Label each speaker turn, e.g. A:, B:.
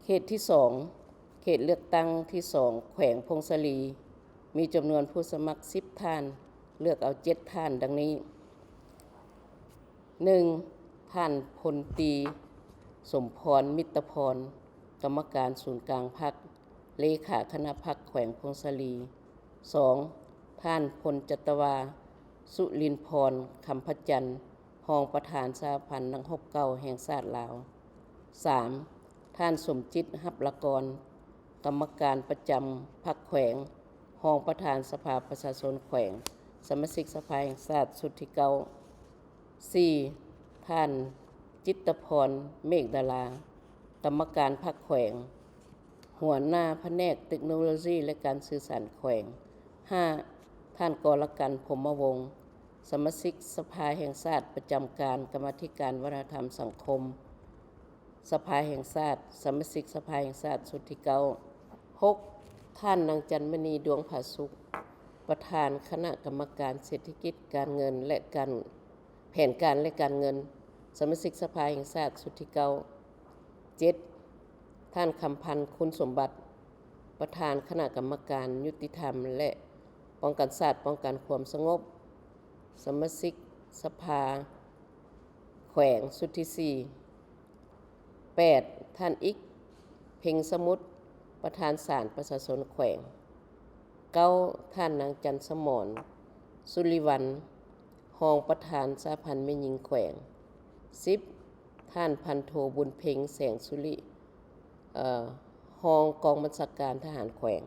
A: เขตที่2เขตเลือกตั้งที่2แขวงพงศลี มีจำนวนผู้สมัคร10ท่าน เลือกเอา7ท่านดังนี้ 1. ท่านพลตรีสมพรมิตรพร กรรมการศูนย์กลางพรรค เลขาคณะพรรคแขวงพงศลี 2. ท่านพลจัตวา สุรินทร์พร คำพจันทร์ รองประธานสหพันธ์นักรบเก่าแห่งชาติลาว 3. ท่านสมจิต หับละกร กรรมการประจำพรรคแขวง รองประธานสภาประชาชนแขวง สมาชิกสภาแห่งชาติชุดที่9 4. ท่านจิตรพร เมฆดารากรรมการพรรคแขวง หัวหน้าแผนกเทคโนโลยีและการสื่อสารแขวง 5. ท่านกรกันต์ พรหมวงศ์ สมาชิกสภาแห่งชาติประจำการกรรมาธิการวัฒนธรรมสังคม สภาแห่งชาติสมาชิกสภาแห่งชาติชุดที่9 6. ท่านนางจันมณีดวงผาสุข ประธานคณะกรรมการเศรษฐกิจการเงินและการแผนการและการเงิน สมาชิกสภาแห่งชาติชุดที่9 7. ท่านคำพันธ์ คุณสมบัติ ประธานคณะกรรมการยุติธรรมและป้องกันศาสตร์ป้องกันความสงบ สมาชิกสภาแขวงชุดที่4 8. ท่านอิก เพ็งสมุทร ประธานศาลประชาชนแขวง 9. ท่านนางจันทร์ สมร สุริวรรณ รองประธานสหพันธ์แม่หญิงแขวง 10. ท่านพันโทบุญเพ็ง แสงสุริ รองกองบัญชาการทหารแขวง